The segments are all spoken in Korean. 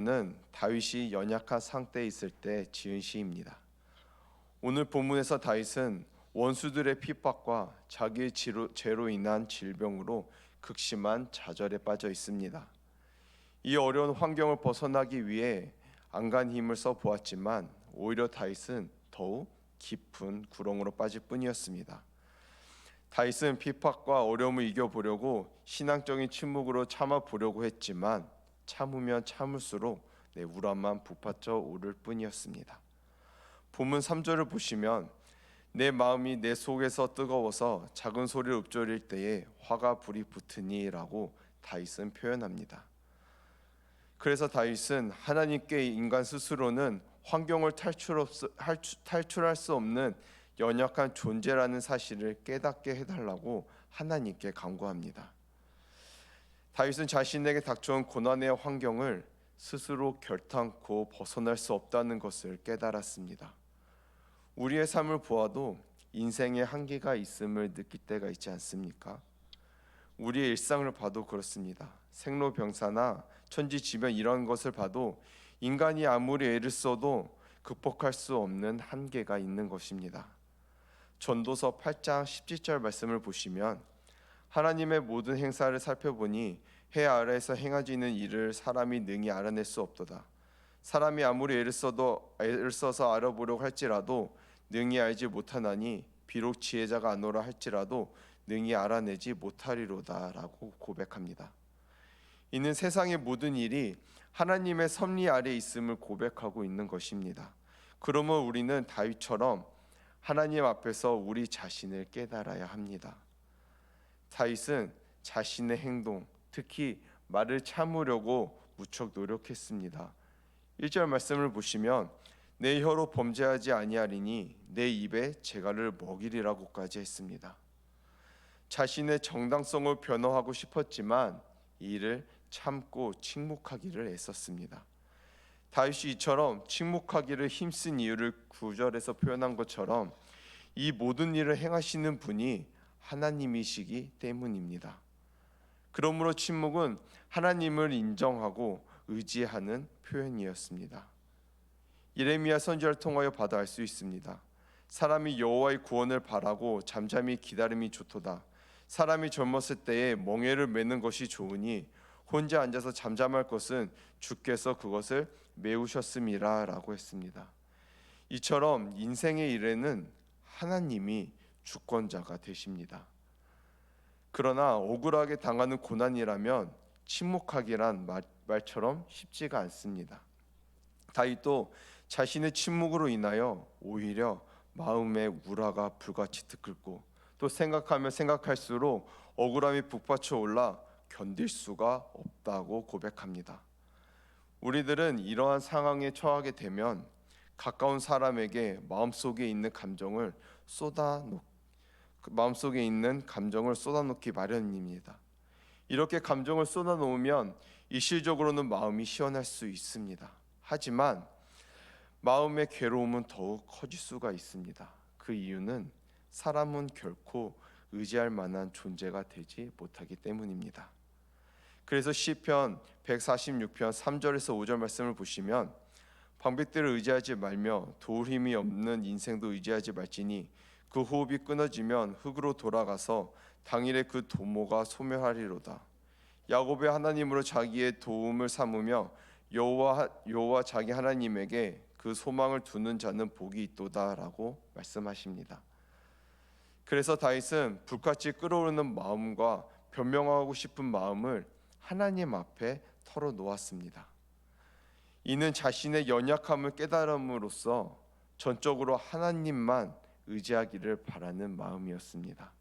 는 다윗이 연약한 상태에 있을 때 지은 시입니다. 오늘 본문에서 다윗은 원수들의 핍박과 자기의 죄로 인한 질병으로 극심한 좌절에 빠져 있습니다. 이 어려운 환경을 벗어나기 위해 안간 힘을 써 보았지만 오히려 다윗은 더욱 깊은 구렁으로 빠질 뿐이었습니다. 다윗은 핍박과 어려움을 이겨보려고 신앙적인 침묵으로 참아보려고 했지만 참으면 참을수록 내 우람만 부파져 오를 뿐이었습니다. 본문 3절을 보시면 내 마음이 내 속에서 뜨거워서 작은 소리를 읊조릴 때에 화가 불이 붙으니 라고 다윗은 표현합니다. 그래서 다윗은 하나님께 인간 스스로는 환경을 탈출할 수 없는 연약한 존재라는 사실을 깨닫게 해달라고 하나님께 간구합니다. 다윗은 자신에게 닥쳐온 고난의 환경을 스스로 결탄코 벗어날 수 없다는 것을 깨달았습니다. 우리의 삶을 보아도 인생에 한계가 있음을 느낄 때가 있지 않습니까? 우리의 일상을 봐도 그렇습니다. 생로병사나 천지지변 이런 것을 봐도 인간이 아무리 애를 써도 극복할 수 없는 한계가 있는 것입니다. 전도서 8장 17절 말씀을 보시면 하나님의 모든 행사를 살펴보니 해 아래에서 행하지는 일을 사람이 능히 알아낼 수 없도다. 사람이 아무리 애를 써서 알아보려고 할지라도 능히 알지 못하나니 비록 지혜자가 안오라 할지라도 능히 알아내지 못하리로다 라고 고백합니다. 이는 세상의 모든 일이 하나님의 섭리 아래 있음을 고백하고 있는 것입니다. 그러면 우리는 다윗처럼 하나님 앞에서 우리 자신을 깨달아야 합니다. 다윗은 자신의 행동, 특히 말을 참으려고 무척 노력했습니다. 1절 말씀을 보시면 내 혀로 범죄하지 아니하리니 내 입에 재갈을 먹이리라고까지 했습니다. 자신의 정당성을 변호하고 싶었지만 이를 참고 침묵하기를 애썼습니다. 다윗이 이처럼 침묵하기를 힘쓴 이유를 9절에서 표현한 것처럼 이 모든 일을 행하시는 분이 하나님이시기 때문입니다. 그러므로 침묵은 하나님을 인정하고 의지하는 표현이었습니다. 예레미야 선지자를 통하여 받아 알 수 있습니다. 사람이 여호와의 구원을 바라고 잠잠히 기다림이 좋도다. 사람이 젊었을 때에 멍에를 매는 것이 좋으니 혼자 앉아서 잠잠할 것은 주께서 그것을 메우셨음이라 라고 했습니다. 이처럼 인생의 일에는 하나님이 주권자가 되십니다. 그러나 억울하게 당하는 고난이라면 침묵하기란 말처럼 쉽지가 않습니다. 다윗도 자신의 침묵으로 인하여 오히려 마음의 우라가 불같이 들끓고 또 생각하면 생각할수록 억울함이 북받쳐 올라 견딜 수가 없다고 고백합니다. 우리들은 이러한 상황에 처하게 되면 가까운 사람에게 마음속에 있는 감정을 쏟아놓기 마련입니다. 이렇게 감정을 쏟아놓으면 일시적으로는 마음이 시원할 수 있습니다. 하지만 마음의 괴로움은 더욱 커질 수가 있습니다. 그 이유는 사람은 결코 의지할 만한 존재가 되지 못하기 때문입니다. 그래서 시편 146편 3절에서 5절 말씀을 보시면 방백들을 의지하지 말며 도울 힘이 없는 인생도 의지하지 말지니 그 호흡이 끊어지면 흙으로 돌아가서 당일에 그 도모가 소멸하리로다. 야곱의 하나님으로 자기의 도움을 삼으며 여호와 자기 하나님에게 그 소망을 두는 자는 복이 있도다라고 말씀하십니다. 그래서 다윗은 불같이 끓어오르는 마음과 변명하고 싶은 마음을 하나님 앞에 털어놓았습니다. 이는 자신의 연약함을 깨달음으로써 전적으로 하나님만 의지하기를 바라는 마음이었습니다.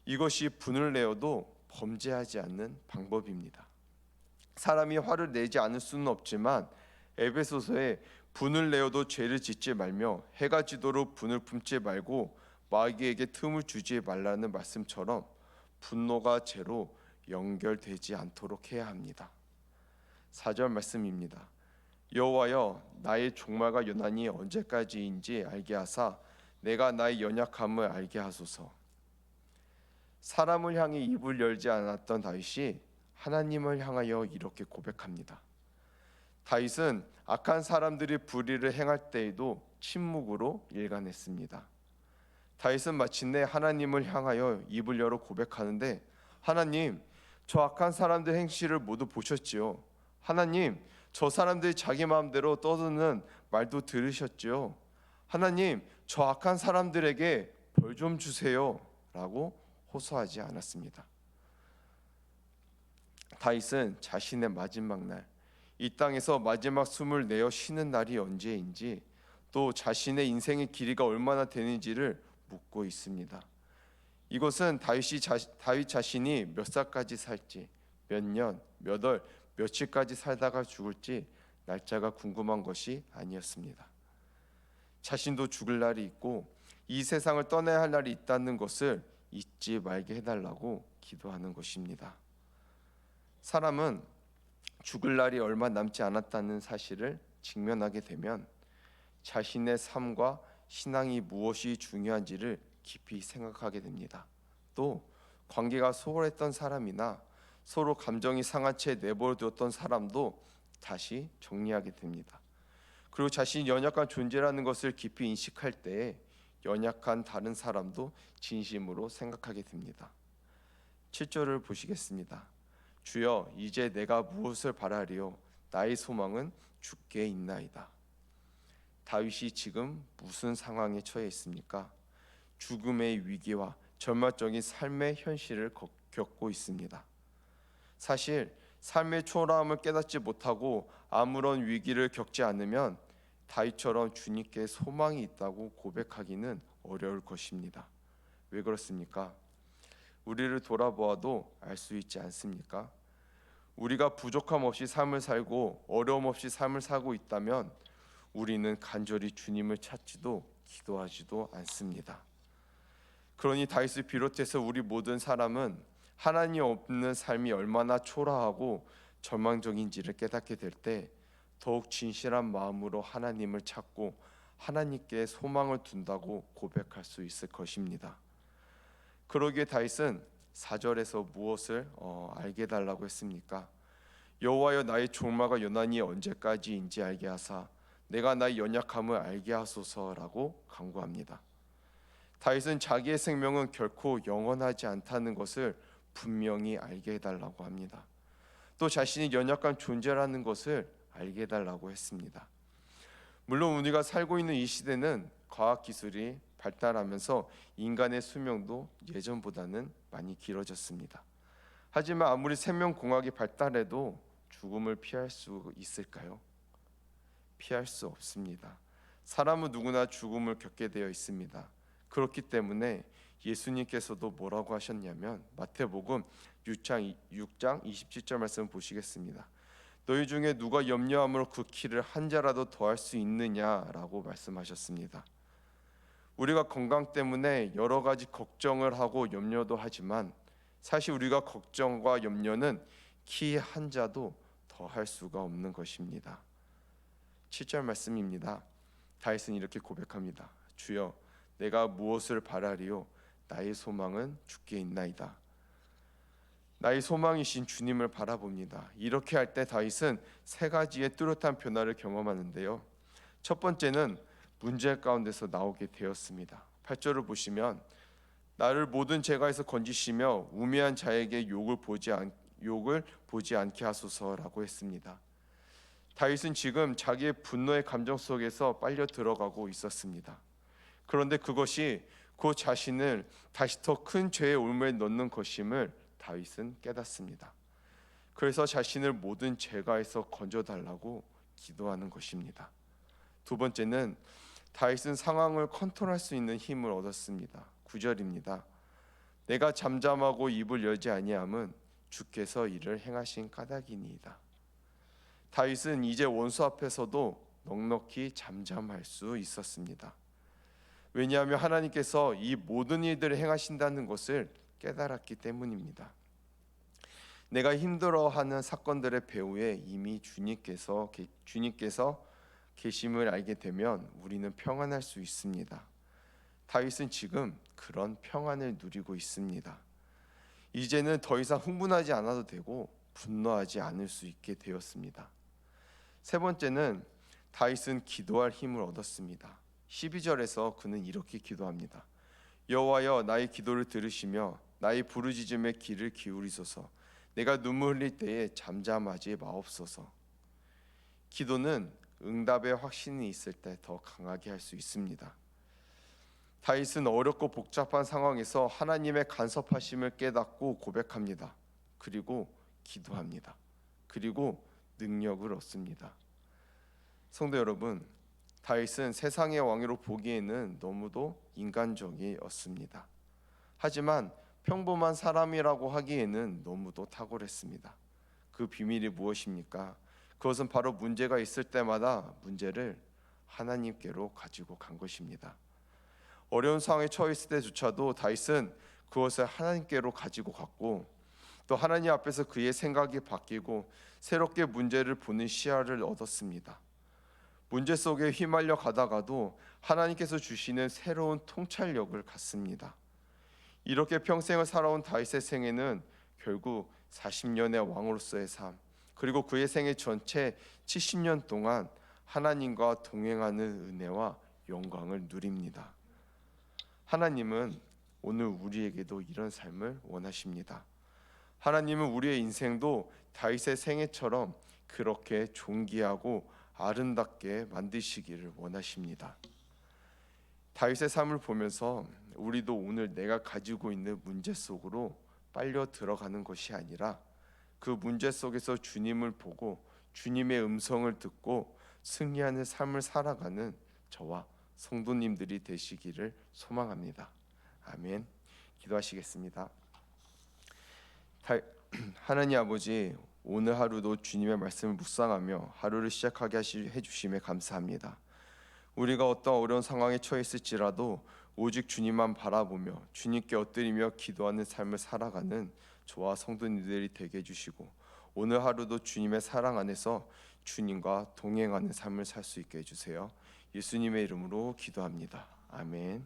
이것이 분을 내어도 범죄하지 않는 방법입니다. 사람이 화를 내지 않을 수는 없지만 에베소서에 분을 내어도 죄를 짓지 말며 해가 지도록 분을 품지 말고 마귀에게 틈을 주지 말라는 말씀처럼 분노가 죄로 연결되지 않도록 해야 합니다. 4절 말씀입니다. 여호와여 나의 종말과 연한이 언제까지인지 알게 하사 내가 나의 연약함을 알게 하소서. 사람을 향해 입을 열지 않았던 다윗이 하나님을 향하여 이렇게 고백합니다. 다윗은 악한 사람들이 불의를 행할 때에도 침묵으로 일관했습니다. 다윗은 마침내 하나님을 향하여 입을 열어 고백하는데, 하나님, 저 악한 사람들 행실을 모두 보셨지요. 하나님, 저 사람들이 자기 마음대로 떠드는 말도 들으셨지요. 하나님, 저 악한 사람들에게 벌 좀 주세요 라고 호소하지 않았습니다. 다윗은 자신의 마지막 날, 이 땅에서 마지막 숨을 내어 쉬는 날이 언제인지, 또 자신의 인생의 길이가 얼마나 되는지를 묻고 있습니다. 이것은 다윗 자신이 몇 살까지 살지, 몇 년, 몇 월, 며칠까지 살다가 죽을지 날짜가 궁금한 것이 아니었습니다. 자신도 죽을 날이 있고 이 세상을 떠나야 할 날이 있다는 것을 잊지 말게 해달라고 기도하는 것입니다. 사람은 죽을 날이 얼마 남지 않았다는 사실을 직면하게 되면 자신의 삶과 신앙이 무엇이 중요한지를 깊이 생각하게 됩니다. 또 관계가 소홀했던 사람이나 서로 감정이 상한 채 내버려두었던 사람도 다시 정리하게 됩니다. 그리고 자신이 연약한 존재라는 것을 깊이 인식할 때에 연약한 다른 사람도 진심으로 생각하게 됩니다. 7절을 보시겠습니다. 주여, 이제 내가 무엇을 바라리요? 나의 소망은 주께 있나이다. 다윗이 지금 무슨 상황에 처해 있습니까? 죽음의 위기와 절망적인 삶의 현실을 겪고 있습니다. 사실 삶의 초라함을 깨닫지 못하고 아무런 위기를 겪지 않으면 다윗처럼 주님께 소망이 있다고 고백하기는 어려울 것입니다. 왜 그렇습니까? 우리를 돌아보아도 알 수 있지 않습니까? 우리가 부족함 없이 삶을 살고 어려움 없이 삶을 살고 있다면 우리는 간절히 주님을 찾지도 기도하지도 않습니다. 그러니 다윗을 비롯해서 우리 모든 사람은 하나님 없는 삶이 얼마나 초라하고 절망적인지를 깨닫게 될 때 더욱 진실한 마음으로 하나님을 찾고 하나님께 소망을 둔다고 고백할 수 있을 것입니다. 그러기에 다윗은 4절에서 무엇을 알게 해달라고 했습니까? 여호와여, 나의 종말과 연한이 언제까지인지 알게 하사 내가 나의 연약함을 알게 하소서라고 간구합니다. 다윗은 자기의 생명은 결코 영원하지 않다는 것을 분명히 알게 해달라고 합니다. 또 자신이 연약한 존재라는 것을 알게 해달라고 했습니다. 물론 우리가 살고 있는 이 시대는 과학기술이 발달하면서 인간의 수명도 예전보다는 많이 길어졌습니다. 하지만 아무리 생명공학이 발달해도 죽음을 피할 수 있을까요? 피할 수 없습니다. 사람은 누구나 죽음을 겪게 되어 있습니다. 그렇기 때문에 예수님께서도 뭐라고 하셨냐면 마태복음 6장 27절 말씀 보시겠습니다. 너희 중에 누가 염려함으로 그 키를 한 자라도 더할 수 있느냐라고 말씀하셨습니다. 우리가 건강 때문에 여러 가지 걱정을 하고 염려도 하지만 사실 우리가 걱정과 염려는 키 한 자도 더할 수가 없는 것입니다. 7절 말씀입니다. 다윗은 이렇게 고백합니다. 주여, 내가 무엇을 바라리요? 나의 소망은 주께 있나이다. 나의 소망이신 주님을 바라봅니다. 이렇게 할 때 다윗은 세 가지의 뚜렷한 변화를 경험하는데요. 첫 번째는 문제 가운데서 나오게 되었습니다. 8절을 보시면 나를 모든 죄가에서 건지시며 우매한 자에게 욕을 보지 않게 하소서라고 했습니다. 다윗은 지금 자기의 분노의 감정 속에서 빨려 들어가고 있었습니다. 그런데 그것이 그 자신을 다시 더 큰 죄의 올무에 넣는 것임을 다윗은 깨닫습니다. 그래서 자신을 모든 죄가에서 건져달라고 기도하는 것입니다. 두 번째는 다윗은 상황을 컨트롤할 수 있는 힘을 얻었습니다. 9절입니다. 내가 잠잠하고 입을 열지 아니함은 주께서 이를 행하신 까닭이니이다. 다윗은 이제 원수 앞에서도 넉넉히 잠잠할 수 있었습니다. 왜냐하면 하나님께서 이 모든 일들을 행하신다는 것을 깨달았기 때문입니다. 내가 힘들어하는 사건들의 배후에 이미 주님께서 계심을 알게 되면 우리는 평안할 수 있습니다. 다윗은 지금 그런 평안을 누리고 있습니다. 이제는 더 이상 흥분하지 않아도 되고 분노하지 않을 수 있게 되었습니다. 세 번째는 다윗은 기도할 힘을 얻었습니다. 12절에서 그는 이렇게 기도합니다. 여호와여, 나의 기도를 들으시며 나의 부르짖음에 귀를 기울이소서. 내가 눈물 흘릴 때에 잠잠하지 마옵소서. 기도는 응답의 확신이 있을 때 더 강하게 할 수 있습니다. 다윗은 어렵고 복잡한 상황에서 하나님의 간섭하심을 깨닫고 고백합니다. 그리고 기도합니다. 그리고 능력을 얻습니다. 성도 여러분, 다윗은 세상의 왕으로 보기에는 너무도 인간적이었습니다. 하지만 평범한 사람이라고 하기에는 너무도 탁월했습니다. 그 비밀이 무엇입니까? 그것은 바로 문제가 있을 때마다 문제를 하나님께로 가지고 간 것입니다. 어려운 상황에 처했을 때조차도 다윗은 그것을 하나님께로 가지고 갔고, 또 하나님 앞에서 그의 생각이 바뀌고 새롭게 문제를 보는 시야를 얻었습니다. 문제 속에 휘말려 가다가도 하나님께서 주시는 새로운 통찰력을 갖습니다. 이렇게 평생을 살아온 다윗의 생애는 결국 40년의 왕으로서의 삶, 그리고 그의 생애 전체 70년 동안 하나님과 동행하는 은혜와 영광을 누립니다. 하나님은 오늘 우리에게도 이런 삶을 원하십니다. 하나님은 우리의 인생도 다윗의 생애처럼 그렇게 존귀하고 아름답게 만드시기를 원하십니다. 다윗의 삶을 보면서 우리도 오늘 내가 가지고 있는 문제 속으로 빨려 들어가는 것이 아니라 그 문제 속에서 주님을 보고 주님의 음성을 듣고 승리하는 삶을 살아가는 저와 성도님들이 되시기를 소망합니다. 아멘. 기도하시겠습니다. 하나님 아버지, 오늘 하루도 주님의 말씀을 묵상하며 하루를 시작하게 해주심에 감사합니다. 우리가 어떤 어려운 상황에 처했을지라도 오직 주님만 바라보며 주님께 엎드리며 기도하는 삶을 살아가는 저와 성도님들이 되게 해주시고, 오늘 하루도 주님의 사랑 안에서 주님과 동행하는 삶을 살 수 있게 해주세요. 예수님의 이름으로 기도합니다. 아멘.